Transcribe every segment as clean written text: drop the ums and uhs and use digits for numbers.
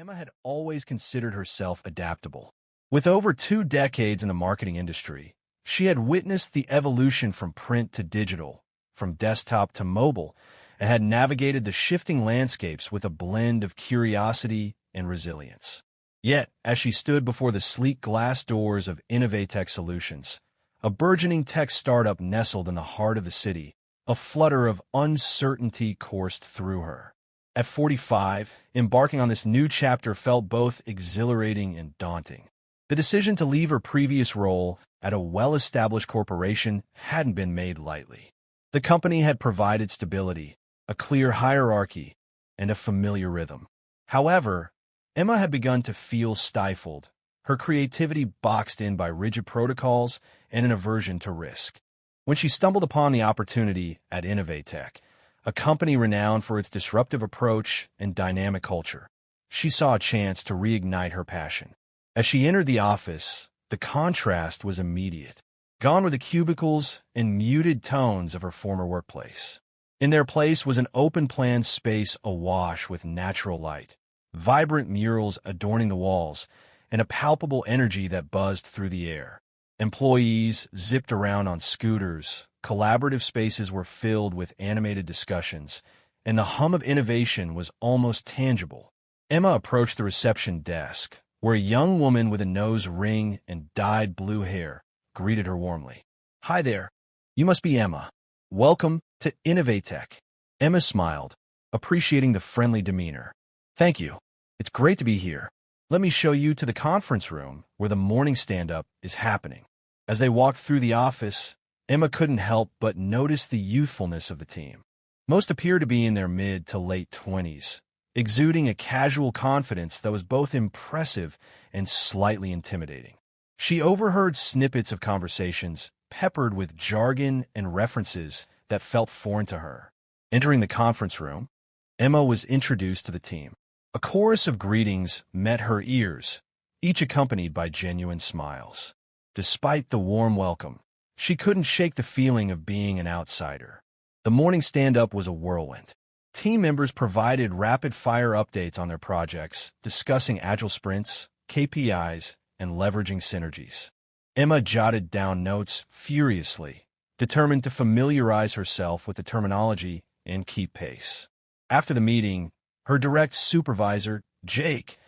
Emma had always considered herself adaptable. With over 2 decades in the marketing industry, she had witnessed the evolution from print to digital, from desktop to mobile, and had navigated the shifting landscapes with a blend of curiosity and resilience. Yet, as she stood before the sleek glass doors of Innovatech Solutions, a burgeoning tech startup nestled in the heart of the city, a flutter of uncertainty coursed through her. At 45, embarking on this new chapter felt both exhilarating and daunting. The decision to leave her previous role at a well-established corporation hadn't been made lightly. The company had provided stability, a clear hierarchy, and a familiar rhythm. However, Emma had begun to feel stifled, her creativity boxed in by rigid protocols and an aversion to risk. When she stumbled upon the opportunity at Innovatech, a company renowned for its disruptive approach and dynamic culture, she saw a chance to reignite her passion. As she entered the office, the contrast was immediate. Gone were the cubicles and muted tones of her former workplace. In their place was an open-plan space awash with natural light, vibrant murals adorning the walls, and a palpable energy that buzzed through the air. Employees zipped around on scooters, collaborative spaces were filled with animated discussions, and the hum of innovation was almost tangible. Emma approached the reception desk, where a young woman with a nose ring and dyed blue hair greeted her warmly. "Hi there. You must be Emma. Welcome to Innovatech." Emma smiled, appreciating the friendly demeanor. "Thank you. It's great to be here. Let me show you to the conference room where the morning stand-up is happening." As they walked through the office, Emma couldn't help but notice the youthfulness of the team. Most appeared to be in their mid to late 20s, exuding a casual confidence that was both impressive and slightly intimidating. She overheard snippets of conversations peppered with jargon and references that felt foreign to her. Entering the conference room, Emma was introduced to the team. A chorus of greetings met her ears, each accompanied by genuine smiles. Despite the warm welcome, she couldn't shake the feeling of being an outsider. The morning stand-up was a whirlwind. Team members provided rapid-fire updates on their projects, discussing agile sprints, KPIs, and leveraging synergies. Emma jotted down notes furiously, determined to familiarize herself with the terminology and keep pace. After the meeting, her direct supervisor, Jake,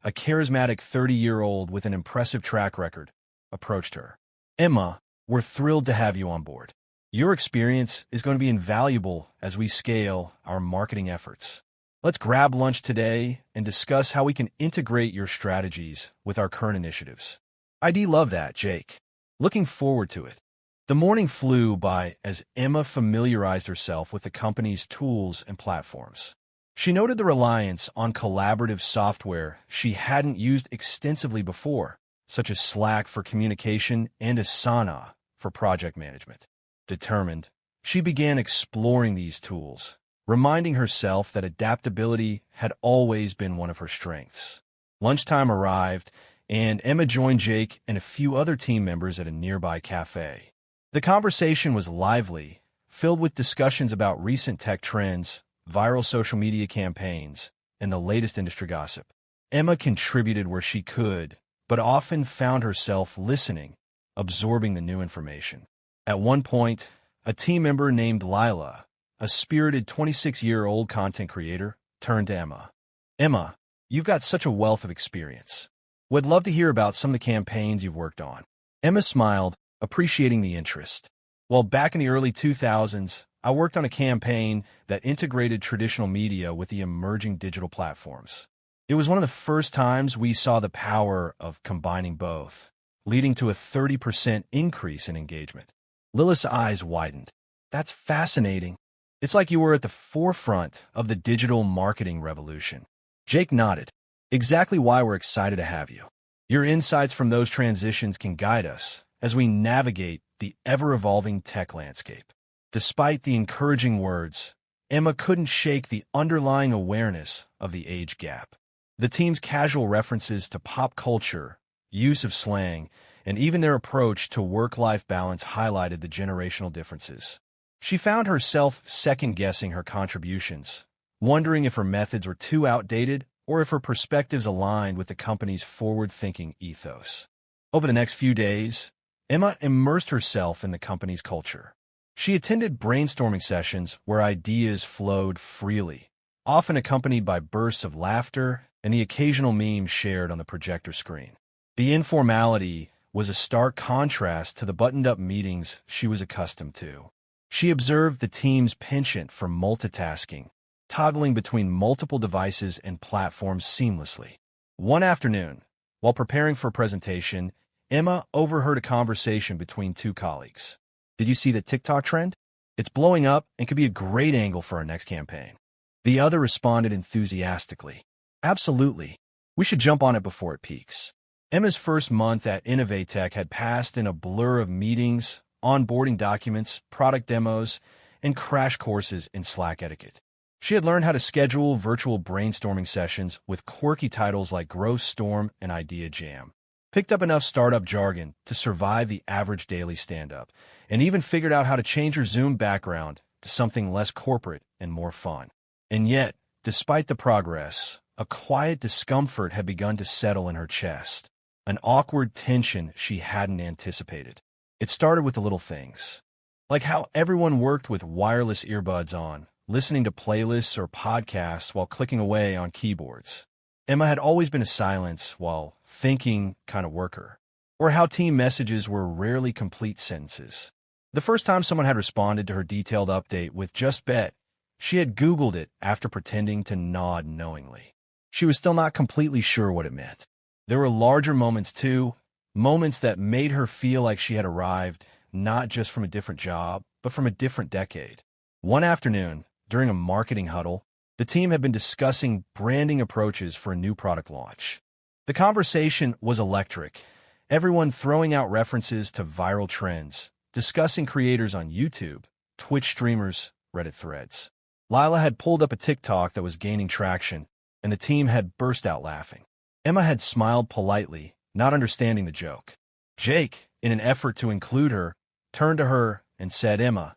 a charismatic 30-year-old with an impressive track record, approached her. "Emma, we're thrilled to have you on board. Your experience is going to be invaluable as we scale our marketing efforts. Let's grab lunch today and discuss how we can integrate your strategies with our current initiatives." "I'd love that, Jake. Looking forward to it." The morning flew by as Emma familiarized herself with the company's tools and platforms. She noted the reliance on collaborative software she hadn't used extensively before, such as Slack for communication and Asana for project management. Determined, she began exploring these tools, reminding herself that adaptability had always been one of her strengths. Lunchtime arrived, and Emma joined Jake and a few other team members at a nearby cafe. The conversation was lively, filled with discussions about recent tech trends, viral social media campaigns, and the latest industry gossip. Emma contributed where she could, but often found herself listening, absorbing the new information. At one point, a team member named Lila, a spirited 26-year-old content creator, turned to Emma. "Emma, you've got such a wealth of experience. Would love to hear about some of the campaigns you've worked on." Emma smiled, appreciating the interest. "Well, back in the early 2000s, I worked on a campaign that integrated traditional media with the emerging digital platforms. It was one of the first times we saw the power of combining both, leading to a 30% increase in engagement." Lila's eyes widened. "That's fascinating. It's like you were at the forefront of the digital marketing revolution." Jake nodded. "Exactly why we're excited to have you. Your insights from those transitions can guide us as we navigate the ever-evolving tech landscape." Despite the encouraging words, Emma couldn't shake the underlying awareness of the age gap. The team's casual references to pop culture, use of slang, and even their approach to work-life balance highlighted the generational differences. She found herself second-guessing her contributions, wondering if her methods were too outdated or if her perspectives aligned with the company's forward-thinking ethos. Over the next few days, Emma immersed herself in the company's culture. She attended brainstorming sessions where ideas flowed freely, often accompanied by bursts of laughter and the occasional meme shared on the projector screen. The informality was a stark contrast to the buttoned-up meetings she was accustomed to. She observed the team's penchant for multitasking, toggling between multiple devices and platforms seamlessly. One afternoon, while preparing for a presentation, Emma overheard a conversation between two colleagues. "Did you see the TikTok trend? It's blowing up and could be a great angle for our next campaign." The other responded enthusiastically. "Absolutely. We should jump on it before it peaks." Emma's first month at Innovatech had passed in a blur of meetings, onboarding documents, product demos, and crash courses in Slack etiquette. She had learned how to schedule virtual brainstorming sessions with quirky titles like Growth Storm and Idea Jam, picked up enough startup jargon to survive the average daily stand-up, and even figured out how to change her Zoom background to something less corporate and more fun. And yet, despite the progress, a quiet discomfort had begun to settle in her chest, an awkward tension she hadn't anticipated. It started with the little things, like how everyone worked with wireless earbuds on, listening to playlists or podcasts while clicking away on keyboards. Emma had always been a silence while thinking kind of worker, or how team messages were rarely complete sentences. The first time someone had responded to her detailed update with "just bet," she had Googled it after pretending to nod knowingly. She was still not completely sure what it meant. There were larger moments too, moments that made her feel like she had arrived not just from a different job, but from a different decade. One afternoon, during a marketing huddle, the team had been discussing branding approaches for a new product launch. The conversation was electric, everyone throwing out references to viral trends, discussing creators on YouTube, Twitch streamers, Reddit threads. Lila had pulled up a TikTok that was gaining traction, and the team had burst out laughing. Emma had smiled politely, not understanding the joke. Jake, in an effort to include her, turned to her and said, "Emma,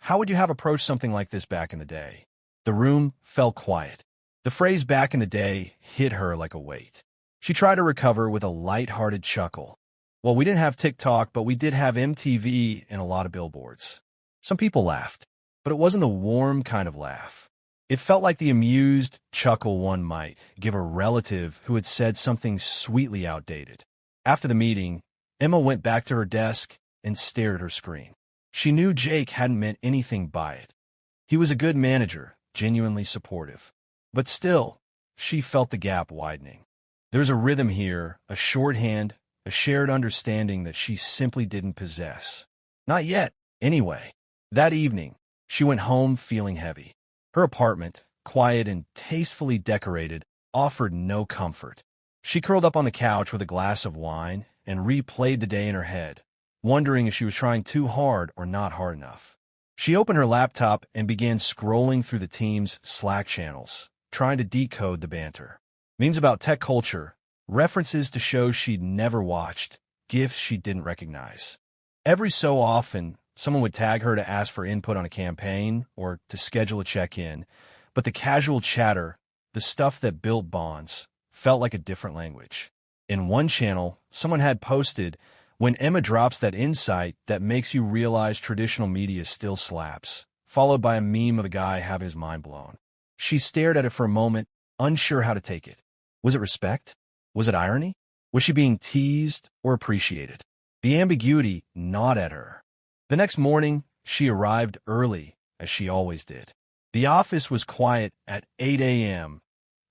how would you have approached something like this back in the day?" The room fell quiet. The phrase "back in the day" hit her like a weight. She tried to recover with a light-hearted chuckle. "Well, we didn't have TikTok, but we did have MTV and a lot of billboards." Some people laughed, but it wasn't the warm kind of laugh. It felt like the amused chuckle one might give a relative who had said something sweetly outdated. After the meeting, Emma went back to her desk and stared at her screen. She knew Jake hadn't meant anything by it. He was a good manager, genuinely supportive. But still, she felt the gap widening. There's a rhythm here, a shorthand, a shared understanding that she simply didn't possess. Not yet, anyway. That evening, she went home feeling heavy. Her apartment, quiet and tastefully decorated, offered no comfort. She curled up on the couch with a glass of wine and replayed the day in her head, wondering if she was trying too hard or not hard enough. She opened her laptop and began scrolling through the team's Slack channels, trying to decode the banter. Memes about tech culture, references to shows she'd never watched, gifs she didn't recognize. Every so often, someone would tag her to ask for input on a campaign or to schedule a check-in, but the casual chatter, the stuff that built bonds, felt like a different language. In one channel, someone had posted, "When Emma drops that insight that makes you realize traditional media still slaps," followed by a meme of a guy having his mind blown. She stared at it for a moment, unsure how to take it. Was it respect? Was it irony? Was she being teased or appreciated? The ambiguity gnawed at her. The next morning, she arrived early, as she always did. The office was quiet at 8 a.m.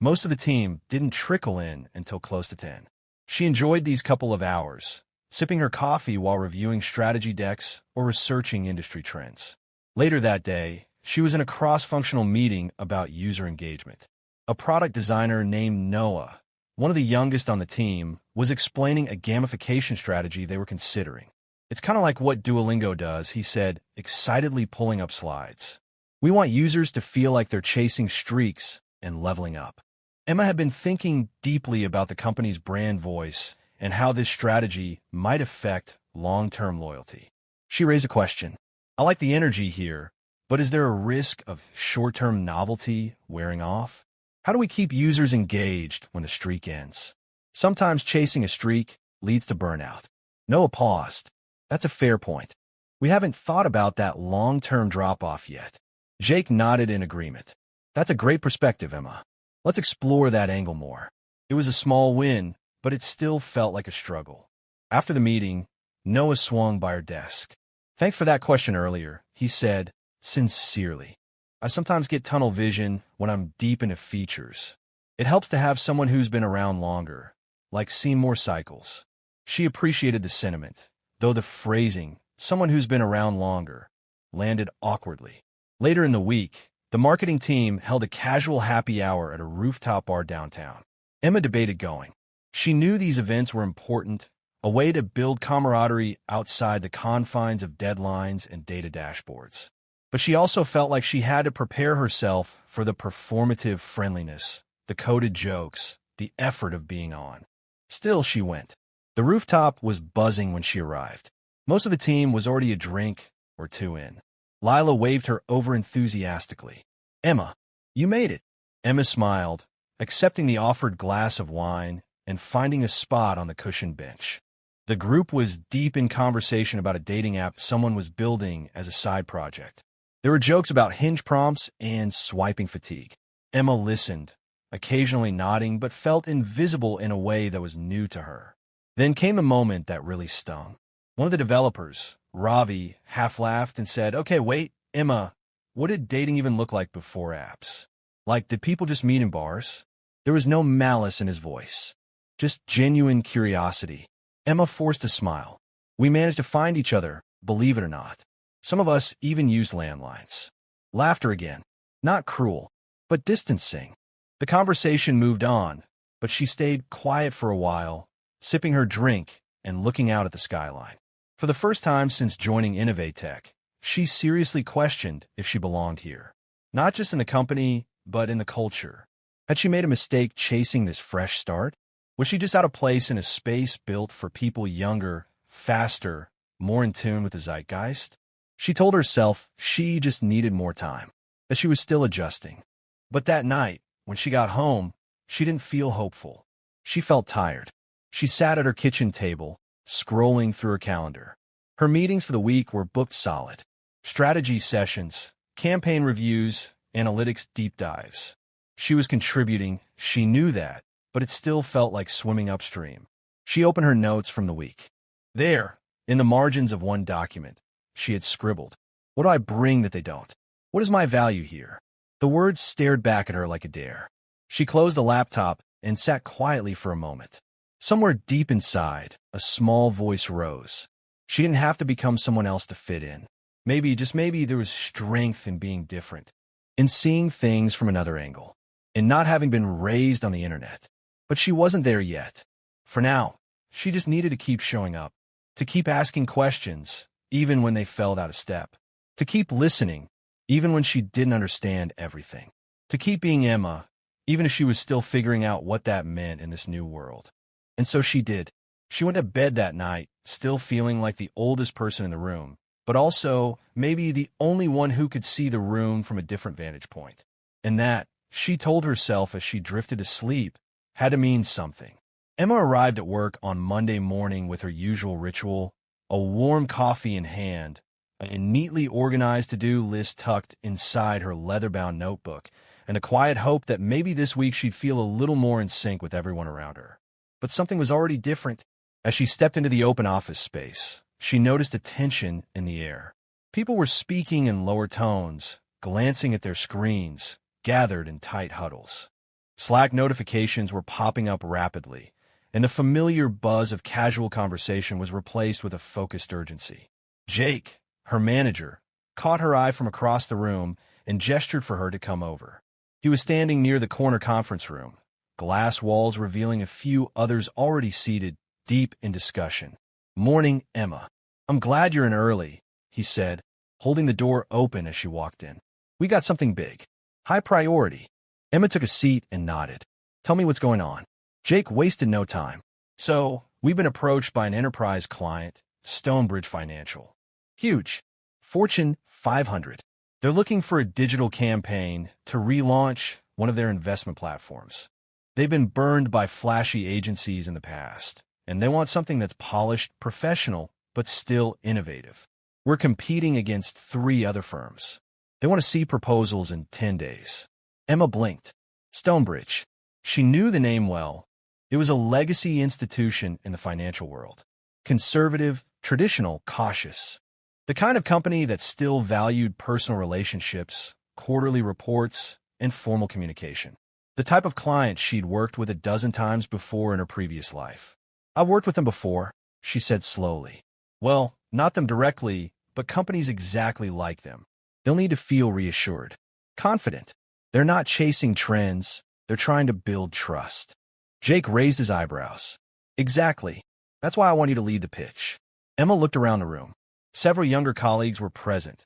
Most of the team didn't trickle in until close to 10. She enjoyed these couple of hours, sipping her coffee while reviewing strategy decks or researching industry trends. Later that day, she was in a cross-functional meeting about user engagement. A product designer named Noah, one of the youngest on the team, was explaining a gamification strategy they were considering. "It's kind of like what Duolingo does," he said, excitedly pulling up slides. "We want users to feel like they're chasing streaks and leveling up." Emma had been thinking deeply about the company's brand voice and how this strategy might affect long-term loyalty. She raised a question. "I like the energy here, but is there a risk of short-term novelty wearing off?" How do we keep users engaged when the streak ends? Sometimes chasing a streak leads to burnout. Noah paused. That's a fair point. We haven't thought about that long-term drop-off yet. Jake nodded in agreement. That's a great perspective, Emma. Let's explore that angle more. It was a small win, but it still felt like a struggle. After the meeting, Noah swung by her desk. Thanks for that question earlier, he said, sincerely. I sometimes get tunnel vision when I'm deep into features. It helps to have someone who's been around longer, like seen more cycles. She appreciated the sentiment, though the phrasing, someone who's been around longer, landed awkwardly. Later in the week, the marketing team held a casual happy hour at a rooftop bar downtown. Emma debated going. She knew these events were important, a way to build camaraderie outside the confines of deadlines and data dashboards. But she also felt like she had to prepare herself for the performative friendliness, the coded jokes, the effort of being on. Still, she went. The rooftop was buzzing when she arrived. Most of the team was already a drink or two in. Lila waved her over enthusiastically. Emma, you made it. Emma smiled, accepting the offered glass of wine and finding a spot on the cushioned bench. The group was deep in conversation about a dating app someone was building as a side project. There were jokes about hinge prompts and swiping fatigue. Emma listened, occasionally nodding, but felt invisible in a way that was new to her. Then came a moment that really stung. One of the developers, Ravi, half laughed and said, "Okay, wait, Emma, what did dating even look like before apps? Like, did people just meet in bars?" There was no malice in his voice, just genuine curiosity. Emma forced a smile. "We managed to find each other, believe it or not. Some of us even used landlines." Laughter again. Not cruel, but distancing. The conversation moved on, but she stayed quiet for a while, sipping her drink and looking out at the skyline. For the first time since joining Innovatech, she seriously questioned if she belonged here. Not just in the company, but in the culture. Had she made a mistake chasing this fresh start? Was she just out of place in a space built for people younger, faster, more in tune with the zeitgeist? She told herself she just needed more time, that she was still adjusting. But that night, when she got home, she didn't feel hopeful. She felt tired. She sat at her kitchen table, scrolling through her calendar. Her meetings for the week were booked solid. Strategy sessions, campaign reviews, analytics deep dives. She was contributing, she knew that, but it still felt like swimming upstream. She opened her notes from the week. There, in the margins of one document, she had scribbled, "What do I bring that they don't? What is my value here?" The words stared back at her like a dare. She closed the laptop and sat quietly for a moment. Somewhere deep inside, a small voice rose. She didn't have to become someone else to fit in. Maybe, just maybe, there was strength in being different, in seeing things from another angle, in not having been raised on the internet. But she wasn't there yet. For now, she just needed to keep showing up, to keep asking questions, even when they felt out of step, to keep listening, even when she didn't understand everything, to keep being Emma, even if she was still figuring out what that meant in this new world. And so she did. She went to bed that night, still feeling like the oldest person in the room, but also maybe the only one who could see the room from a different vantage point. And that, she told herself as she drifted to sleep, had to mean something. Emma arrived at work on Monday morning with her usual ritual, a warm coffee in hand, a neatly organized to-do list tucked inside her leather-bound notebook, and a quiet hope that maybe this week she'd feel a little more in sync with everyone around her. But something was already different. As she stepped into the open office space, she noticed a tension in the air. People were speaking in lower tones, glancing at their screens, gathered in tight huddles. Slack notifications were popping up rapidly, and the familiar buzz of casual conversation was replaced with a focused urgency. Jake, her manager, caught her eye from across the room and gestured for her to come over. He was standing near the corner conference room, glass walls revealing a few others already seated, deep in discussion. "Morning, Emma. I'm glad you're in early," he said, holding the door open as she walked in. "We got something big. High priority." Emma took a seat and nodded. "Tell me what's going on." Jake wasted no time. "So, we've been approached by an enterprise client, Stonebridge Financial. Huge. Fortune 500. They're looking for a digital campaign to relaunch, one of their investment platforms. They've been burned by flashy agencies in the past, and they want something that's polished, professional, but still innovative. We're competing against 3 other firms. They want to see proposals in 10 days. Emma blinked. Stonebridge. She knew the name well. It was a legacy institution in the financial world. Conservative, traditional, cautious. The kind of company that still valued personal relationships, quarterly reports, and formal communication. The type of client she'd worked with a dozen times before in her previous life. "I've worked with them before," she said slowly. "Well, not them directly, but companies exactly like them. They'll need to feel reassured, confident. They're not chasing trends. They're trying to build trust." Jake raised his eyebrows. "Exactly. That's why I want you to lead the pitch." Emma looked around the room. Several younger colleagues were present.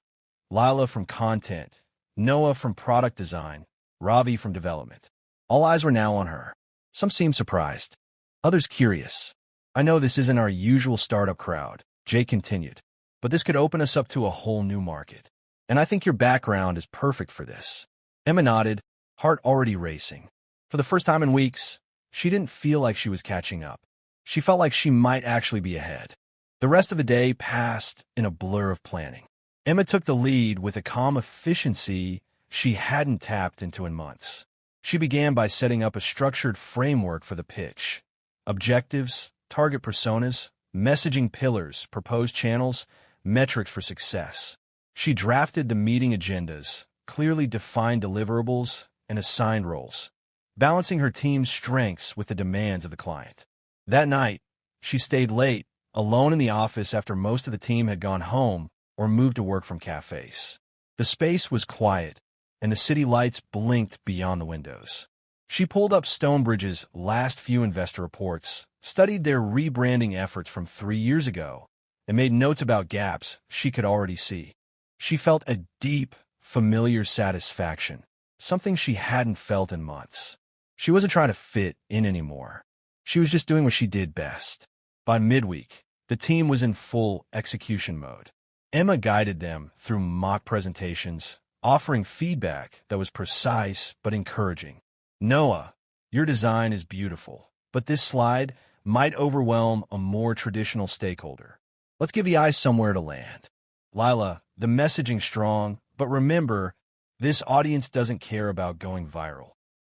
Lila from content, Noah from product design, Ravi from development. All eyes were now on her. Some seemed surprised, others curious. "I know this isn't our usual startup crowd," Jake continued, "but this could open us up to a whole new market. And I think your background is perfect for this." Emma nodded, heart already racing. For the first time in weeks, she didn't feel like she was catching up. She felt like she might actually be ahead. The rest of the day passed in a blur of planning. Emma took the lead with a calm efficiency she hadn't tapped into in months. She began by setting up a structured framework for the pitch. Objectives, target personas, messaging pillars, proposed channels, metrics for success. She drafted the meeting agendas, clearly defined deliverables, and assigned roles, balancing her team's strengths with the demands of the client. That night, she stayed late, alone in the office after most of the team had gone home or moved to work from cafes. The space was quiet, and the city lights blinked beyond the windows. She pulled up Stonebridge's last few investor reports, studied their rebranding efforts from 3 years ago, and made notes about gaps she could already see. She felt a deep, familiar satisfaction, something she hadn't felt in months. She wasn't trying to fit in anymore. She was just doing what she did best. By midweek, the team was in full execution mode. Emma guided them through mock presentations, offering feedback that was precise but encouraging. "Noah, your design is beautiful, but this slide might overwhelm a more traditional stakeholder. Let's give the eyes somewhere to land." "Lila, the messaging's strong, but remember, this audience doesn't care about going viral.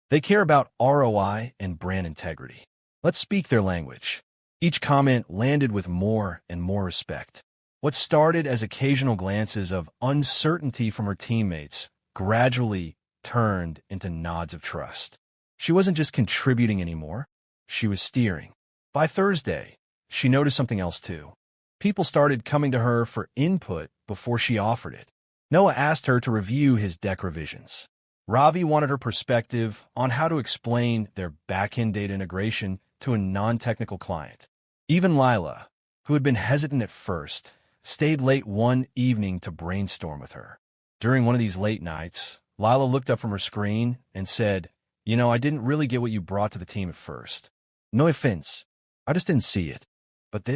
They care about ROI and brand integrity. Let's speak their language." Each comment landed with more and more respect. What started as occasional glances of uncertainty from her teammates gradually turned into nods of trust. She wasn't just contributing anymore, she was steering. By Thursday, she noticed something else too. People started coming to her for input before she offered it. Noah asked her to review his deck revisions. Ravi wanted her perspective on how to explain their back-end data integration to a non-technical client. Even Lila, who had been hesitant at first, stayed late one evening to brainstorm with her. During one of these late nights, Lila looked up from her screen and said, I didn't really get what you brought to the team at first. No offense, I just didn't see it. But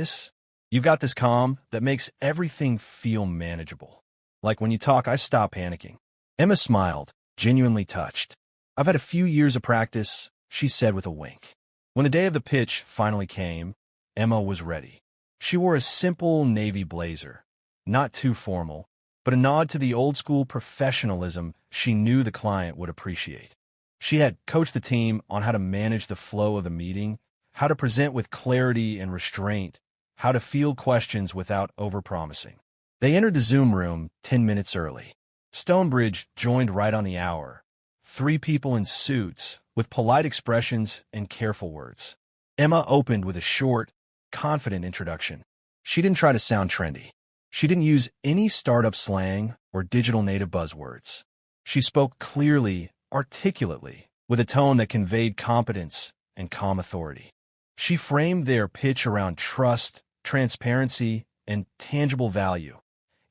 you've got this calm that makes everything feel manageable. Like when you talk, I stop panicking." Emma smiled, genuinely touched. "I've had a few years of practice," she said with a wink. When the day of the pitch finally came, Emma was ready. She wore a simple navy blazer, not too formal, but a nod to the old-school professionalism she knew the client would appreciate. She had coached the team on how to manage the flow of the meeting, how to present with clarity and restraint, how to field questions without overpromising. They entered the Zoom room 10 minutes early. Stonebridge joined right on the hour. 3 people in suits, with polite expressions and careful words. Emma opened with a short, confident introduction. She didn't try to sound trendy. She didn't use any startup slang or digital native buzzwords. She spoke clearly, articulately, with a tone that conveyed competence and calm authority. She framed their pitch around trust, transparency, and tangible value,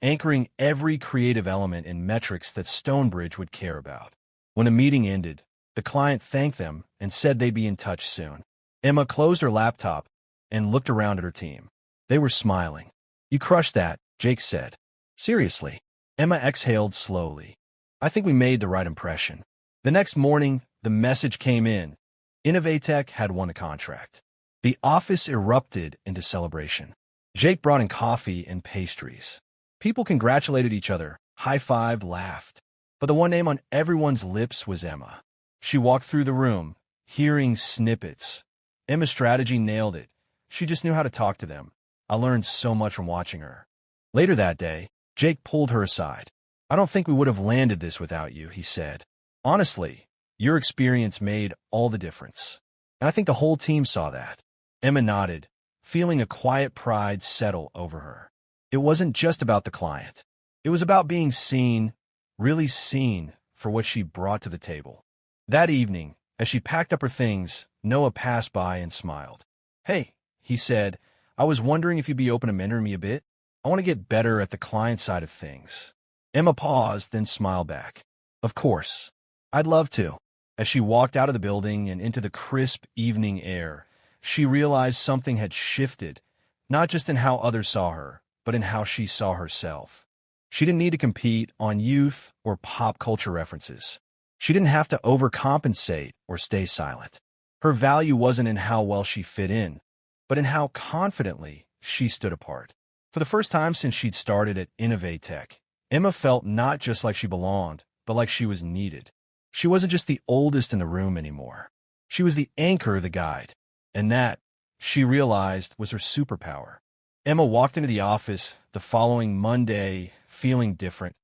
anchoring every creative element in metrics that Stonebridge would care about. When the meeting ended, the client thanked them and said they'd be in touch soon. Emma closed her laptop and looked around at her team. They were smiling. "You crushed that," Jake said. "Seriously." Emma exhaled slowly. "I think we made the right impression." The next morning, the message came in. Innovatech had won a contract. The office erupted into celebration. Jake brought in coffee and pastries. People congratulated each other, high-fived, laughed. But the one name on everyone's lips was Emma. She walked through the room, hearing snippets. Emma's strategy nailed it. She just knew how to talk to them. I learned so much from watching her. Later that day, Jake pulled her aside. I don't think we would have landed this without you, he said. Honestly, your experience made all the difference. And I think the whole team saw that. Emma nodded, feeling a quiet pride settle over her. It wasn't just about the client. It was about being seen, really seen, for what she brought to the table. That evening, as she packed up her things, Noah passed by and smiled. Hey, he said, I was wondering if you'd be open to mentoring me a bit. I want to get better at the client side of things. Emma paused, then smiled back. Of course. I'd love to. As she walked out of the building and into the crisp evening air, she realized something had shifted, not just in how others saw her, but in how she saw herself. She didn't need to compete on youth or pop culture references. She didn't have to overcompensate or stay silent. Her value wasn't in how well she fit in, but in how confidently she stood apart. For the first time since she'd started at Innovatech, Emma felt not just like she belonged, but like she was needed. She wasn't just the oldest in the room anymore. She was the anchor, the guide. And that, she realized, was her superpower. Emma walked into the office the following Monday feeling different.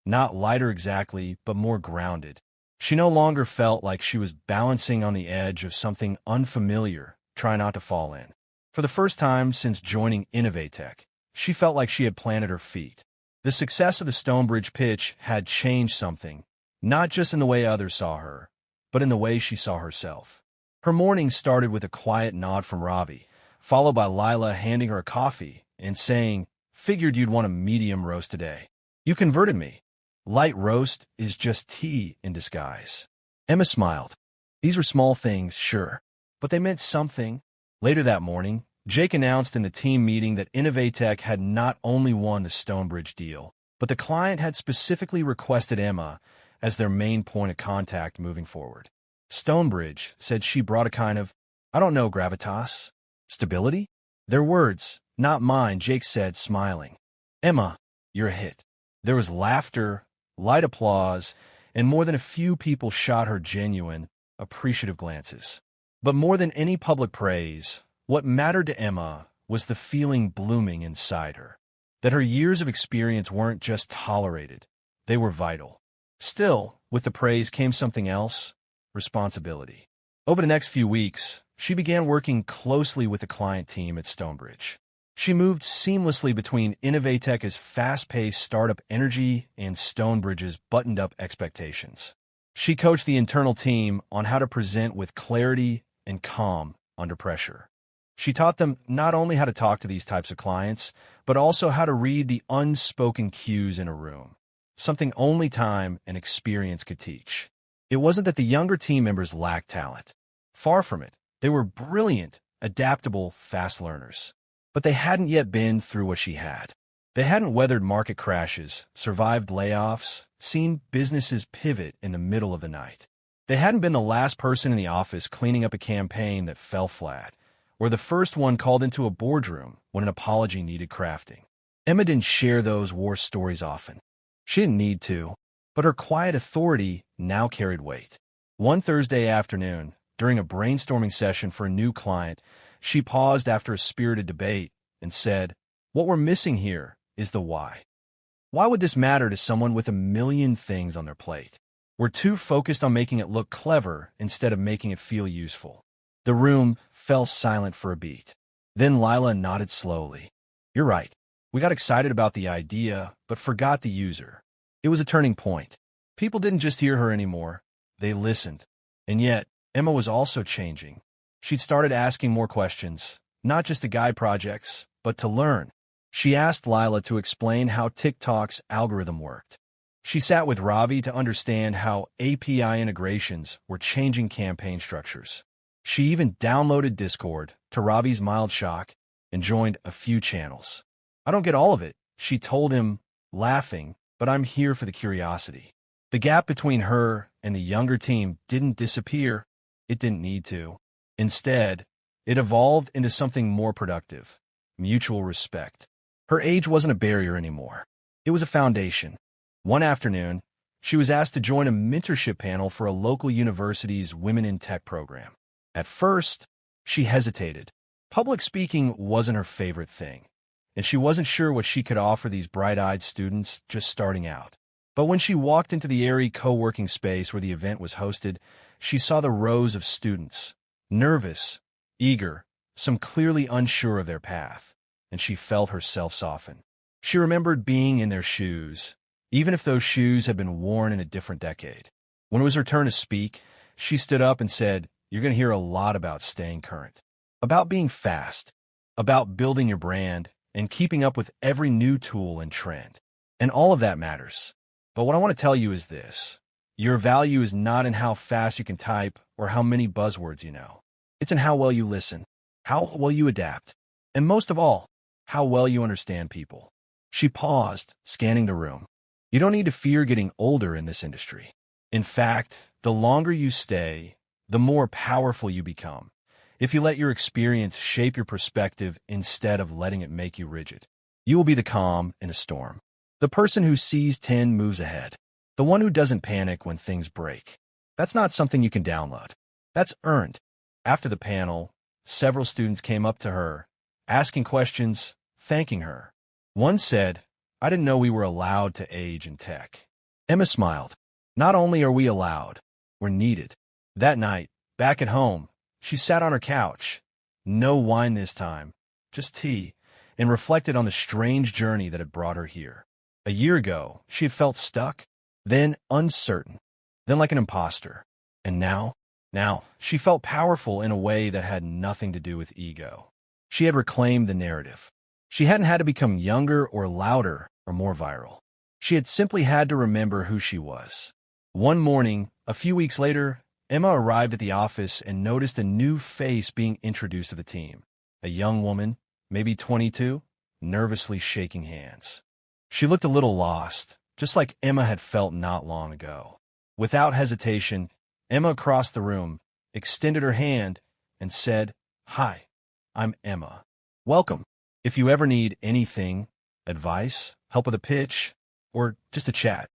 Not lighter exactly, but more grounded. She no longer felt like she was balancing on the edge of something unfamiliar, trying not to fall in. For the first time since joining Innovatech, she felt like she had planted her feet. The success of the Stonebridge pitch had changed something, not just in the way others saw her, but in the way she saw herself. Her morning started with a quiet nod from Ravi, followed by Lila handing her a coffee and saying, "Figured you'd want a medium roast today. You converted me. Light roast is just tea in disguise." Emma smiled. These were small things, sure, but they meant something. Later that morning, Jake announced in the team meeting that Innovatech had not only won the Stonebridge deal, but the client had specifically requested Emma as their main point of contact moving forward. Stonebridge said she brought a kind of, I don't know, gravitas? Stability? Their words, not mine, Jake said, smiling. Emma, you're a hit. There was laughter, light applause, and more than a few people shot her genuine, appreciative glances. But more than any public praise, what mattered to Emma was the feeling blooming inside her, that her years of experience weren't just tolerated, they were vital. Still, with the praise came something else, responsibility. Over the next few weeks, she began working closely with the client team at Stonebridge. She moved seamlessly between Innovatech's fast-paced startup energy and Stonebridge's buttoned-up expectations. She coached the internal team on how to present with clarity and calm under pressure. She taught them not only how to talk to these types of clients, but also how to read the unspoken cues in a room, something only time and experience could teach. It wasn't that the younger team members lacked talent. Far from it. They were brilliant, adaptable, fast learners. But they hadn't yet been through what she had. They hadn't weathered market crashes, survived layoffs, seen businesses pivot in the middle of the night. They hadn't been the last person in the office cleaning up a campaign that fell flat, or the first one called into a boardroom when an apology needed crafting. Emma didn't share those war stories often. She didn't need to, but her quiet authority now carried weight. One Thursday afternoon, during a brainstorming session for a new client, she paused after a spirited debate and said, "What we're missing here is the why. Why would this matter to someone with a million things on their plate? We're too focused on making it look clever instead of making it feel useful." The room fell silent for a beat. Then Lila nodded slowly. "You're right. We got excited about the idea, but forgot the user." It was a turning point. People didn't just hear her anymore. They listened. And yet, Emma was also changing. She'd started asking more questions, not just to guide projects, but to learn. She asked Lila to explain how TikTok's algorithm worked. She sat with Ravi to understand how API integrations were changing campaign structures. She even downloaded Discord, to Ravi's mild shock, and joined a few channels. "I don't get all of it," she told him, laughing, "but I'm here for the curiosity." The gap between her and the younger team didn't disappear. It didn't need to. Instead, it evolved into something more productive: mutual respect. Her age wasn't a barrier anymore. It was a foundation. One afternoon, she was asked to join a mentorship panel for a local university's Women in Tech program. At first, she hesitated. Public speaking wasn't her favorite thing, and she wasn't sure what she could offer these bright-eyed students just starting out. But when she walked into the airy co-working space where the event was hosted, she saw the rows of students, nervous, eager, some clearly unsure of their path, and she felt herself soften. She remembered being in their shoes, even if those shoes had been worn in a different decade. When it was her turn to speak, she stood up and said, "You're going to hear a lot about staying current, about being fast, about building your brand, and keeping up with every new tool and trend. And all of that matters. But what I want to tell you is this: your value is not in how fast you can type or how many buzzwords you know. It's in how well you listen, how well you adapt, and most of all, how well you understand people." She paused, scanning the room. You don't need to fear getting older in this industry. In fact, the longer you stay, the more powerful you become, if you let your experience shape your perspective instead of letting it make you rigid. You will be the calm in a storm, the person who sees 10 moves ahead, the one who doesn't panic when things break. That's not something you can download. That's earned. After the panel, several students came up to her, asking questions, thanking her. One said, "I didn't know we were allowed to age in tech." Emma smiled. Not only are we allowed, we're needed. That night, back at home, she sat on her couch. No wine this time, just tea, and reflected on the strange journey that had brought her here. A year ago, she had felt stuck, then uncertain, then like an imposter. And now, she felt powerful in a way that had nothing to do with ego. She had reclaimed the narrative. She hadn't had to become younger or louder or more viral. She had simply had to remember who she was. One morning, a few weeks later, Emma arrived at the office and noticed a new face being introduced to the team. A young woman, maybe 22, nervously shaking hands. She looked a little lost, just like Emma had felt not long ago. Without hesitation, Emma crossed the room, extended her hand, and said, "Hi, I'm Emma. Welcome. If you ever need anything, advice, help with a pitch, or just a chat,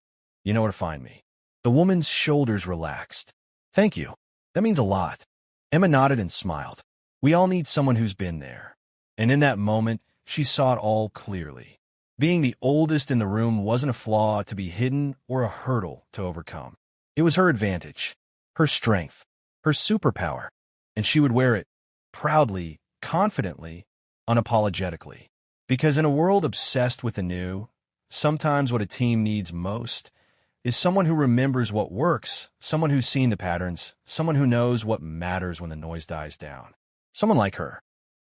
you know where to find me." The woman's shoulders relaxed. "Thank you. That means a lot." Emma nodded and smiled. We all need someone who's been there. And in that moment, she saw it all clearly. Being the oldest in the room wasn't a flaw to be hidden or a hurdle to overcome. It was her advantage, her strength, her superpower, and she would wear it proudly, confidently, unapologetically. Because in a world obsessed with the new, sometimes what a team needs most is someone who remembers what works, someone who's seen the patterns, someone who knows what matters when the noise dies down. Someone like her.